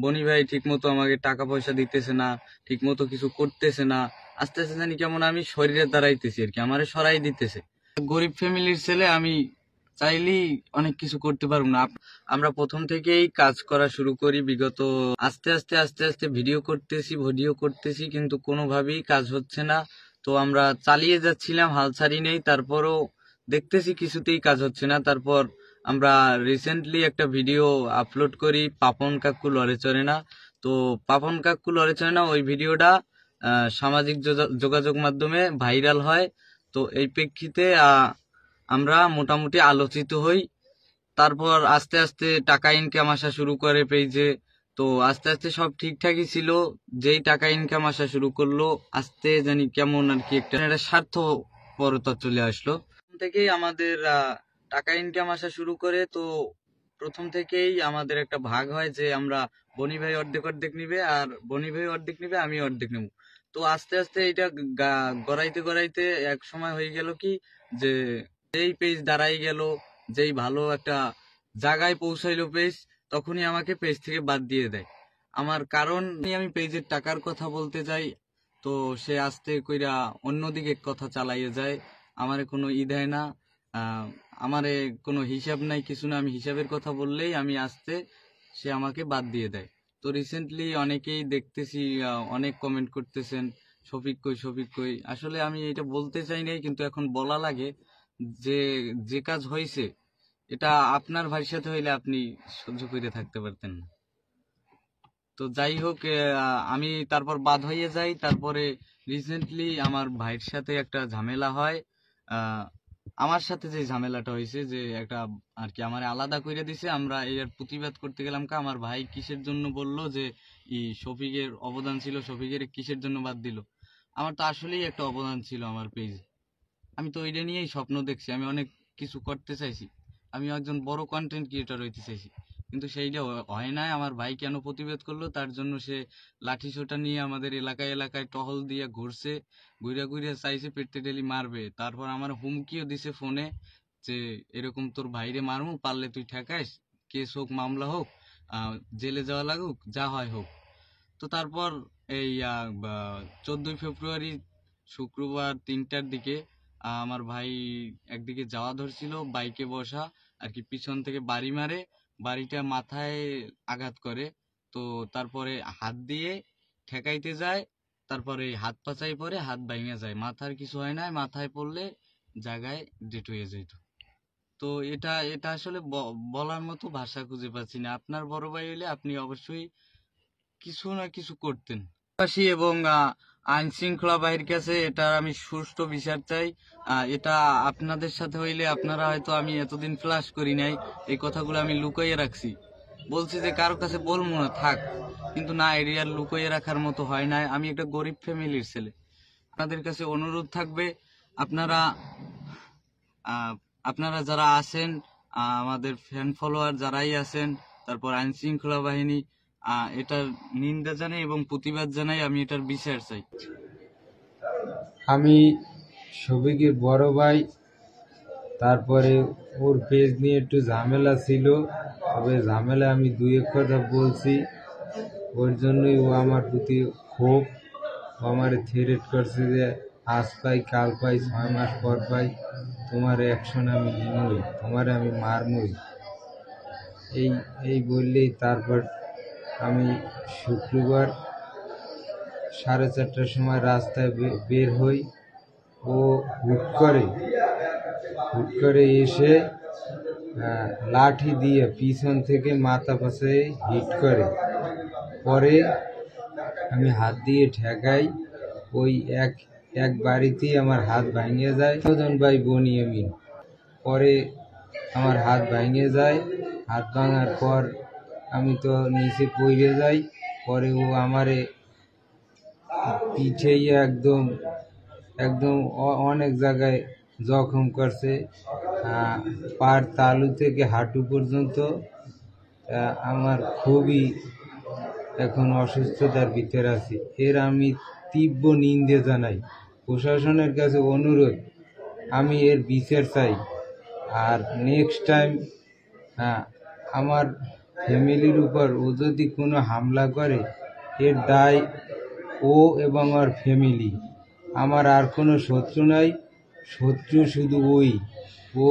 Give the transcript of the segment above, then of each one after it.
বনি ভাই ঠিক মতো আমাকে টাকা পয়সা দিতেছে না, ঠিক মতো কিছু করতেছে না। আস্তে আস্তে জানি কেমন আমি শরীরে দাঁড়াইতেছি আর কি, আমারে সরাই দিতেছে। গরিব ফ্যামিলির ছেলে, আমি চাইলেই অনেক কিছু করতে পারবো না। আমরা প্রথম থেকেই কাজ করা শুরু করি, বিগত আস্তে আস্তে আস্তে আস্তে ভিডিও করতেছি কিন্তু কোনোভাবেই কাজ হচ্ছে না। তো আমরা চালিয়ে যাচ্ছিলাম, হাল ছাড়ি নেই। তারপরও দেখতেছি কিছুতেই কাজ হচ্ছে না। তারপর আমরা রিসেন্টলি একটা ভিডিও আপলোড করি, পাপন কাকু লড়ে চড়ে না। তো পাপন কাকু লড়ে চড়ে না ওই ভিডিওটা সামাজিক যোগাযোগ মাধ্যমে ভাইরাল হয়। তো এই প্রেক্ষিতে আমরা মোটামুটি আলোচিত হই। তারপর আস্তে আস্তে টাকা ইনকাম আসা শুরু করে পেজে। তো আস্তে আস্তে সব ঠিকঠাকই ছিল, যেই টাকা ইনকাম আসা শুরু করলো আস্তে জানি কেমন আর কি একটা স্বার্থপরতা চলে আসলো। প্রথম থেকেই আমাদের টাকা ইনকাম আসা শুরু করে। তো প্রথম থেকেই আমাদের একটা ভাগ হয় যে আমরা বনি ভাই অর্ধেক অর্ধেক নিবে, আর বনি ভাই অর্ধেক নিবে, আমি অর্ধেক নেব। তো আস্তে আস্তে এটা গড়াইতে গড়াইতে এক সময় হয়ে গেল কি, যে যেই পেজ দাঁড়াই গেল, যেই ভালো একটা জায়গায় পৌঁছাইলো পেজ, তখনই আমাকে পেজ থেকে বাদ দিয়ে দেয়। আমার কারণ আমি পেজের টাকার কথা বলতে যাই, তো সে আস্তে কইরা অন্যদিকে কথা চালাইয়ে যায়। আমারে কোনো দেয় না, আমারে কোনো হিসাব নাই, কিছু না। আমি হিসাবের কথা বললেই আমি আসতে সে আমাকে বাদ দিয়ে দেয়। তো রিসেন্টলি অনেকেই দেখতেছি অনেক কমেন্ট করতেছেন, শফিক কই, শফিক কই। আসলে আমি এটা বলতে চাই নাই, কিন্তু এখন বলা লাগে যে যে কাজ হয়েছে এটা আপনার ভাইয়ের সাথে হইলে আপনি সহ্য করে থাকতে পারতেন না। তো যাই হোক, আমি তারপর বাদ হয়ে যাই। তারপরে রিসেন্টলি আমার ভাইয়ের সাথে একটা ঝামেলা হয়। আমার সাথে যে ঝামেলাটা হয়েছে, যে একটা আর কি আমার আলাদা করে দিছে। আমরা এর প্রতিবাদ করতে গেলাম, আমার ভাই কিসের জন্য বললো যে শফিকের অবদান ছিল, শফিকের কিসের জন্য বাদ দিল। আমার তো আসলেই একটা অবদান ছিল আমার পেজে। আমি তো ওইটা নিয়েই স্বপ্ন দেখছি, আমি অনেক কিছু করতে চাইছি, আমি একজন বড় কন্টেন্ট ক্রিয়েটর হইতে চাইছি, কিন্তু সেইটা হয় নাই। আমার ভাই কেন প্রতিবাদ করলো, তার জন্য সে লাঠি সোটা নিয়ে আমাদের এলাকায় এলাকায় টহল দিয়ে ঘুরছে, ঘুরে ঘুরে চাইছে পেটে ঢেলি মারবে। তারপর আমার হুমকিও দিছে ফোনে যে এরকম তোর ভাইরে মারমু, পারলে তুই ঠেকাইস, কেস হোক মামলা হোক, জেলে যাওয়া লাগুক, যা হয় হোক। তো তারপর এই 14 ফেব্রুয়ারি শুক্রবার 3টার দিকে আমার ভাই একদিকে যাওয়া ধরছিল, বাইকে বসা আর কি, পিছন থেকে বাড়ি মারে, বাড়িটা মাথায় আঘাত করে। তো তারপরে হাত দিয়ে ঠেকাইতে যায়, তারপরে হাত পাচাই পরে হাত ভাঙে যায়, মাথার কিছু হয় না, মাথায় পড়লে জায়গায় ডেট হয়ে যেত। তো এটা এটা আসলে বলার মতো ভাষা খুঁজে পাচ্ছি না। আপনার বড় ভাই হইলে আপনি অবশ্যই কিছু না কিছু করতেন। এবং আইন শৃঙ্খলা বাহিনীর কাছে এটার আমি সুষ্ঠু বিচার চাই। এটা আপনাদের সাথে হইলে আপনারা হয়তো, আমি এতদিন ফ্লাশ করি নাই, এই কথাগুলো আমি লুকাইয়ে রাখছি, বলছি যে কারো কাছে বলবো না, থাক। কিন্তু না, এরিয়ার লুকাইয়ে রাখার মতো হয় নাই। আমি একটা গরিব ফ্যামিলির ছেলে। আপনাদের কাছে অনুরোধ থাকবে, আপনারা আপনারা যারা আছেন, আমাদের ফ্যান ফলোয়ার যারাই আছেন, তারপর আইন শৃঙ্খলা বাহিনী, এটার নিন্দা জানাই এবং প্রতিবাদ জানাই। আমি এটার বিচার চাই। আমি শফিকের বড় ভাই, তারপরে ওর পেজ নিয়ে একটু ঝামেলা ছিল, তবে ঝামেলা আমি দুই এক কথা বলছি, ওর জন্যই ও আমার প্রতি ক্ষোভ। ও আমার থ্রেট করছে যে আজ পাই কাল পাই 6 মাস পর পাই, তোমার অ্যাকশন আমি নিই, তোমার আমি মারমই, এই বললেই তারপর আমি শুক্রবার 4:30টার সময় রাস্তায় বের হই। ও হুট করে এসে লাঠি দিয়ে পিছন থেকে মাথা পাশে হিট করে, পরে আমি হাত দিয়ে ঠেকাই, ওই এক বাড়িতেই আমার হাত ভাঙে যায়। দুজন ভাই বনি আমি, পরে আমার হাত ভাঙে যায়। হাত ভাঙার পর আমি তো নিচে পড়ে যাই, পরে ও আমারে পিঠে একদম অনেক জায়গায় জখম করছে, পার তালু থেকে হাঁটু পর্যন্ত। আমার খুবই এখন অসুস্থতার ভিতরে আছি। এর আমি তীব্র নিন্দা জানাই। প্রশাসনের কাছে অনুরোধ, আমি এর বিচার চাই। আর নেক্সট টাইম আমার ফ্যামিলির উপর ও যদি কোনো হামলা করে এর দায় ও এবং ওর ফ্যামিলি। আমার আর কোনো শত্রু নাই, শত্রু শুধু ওই। ও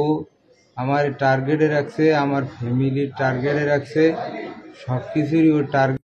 আমার টার্গেটে রাখছে, আমার ফ্যামিলির টার্গেটে রাখছে, সব কিছুরই ও টার্গেট।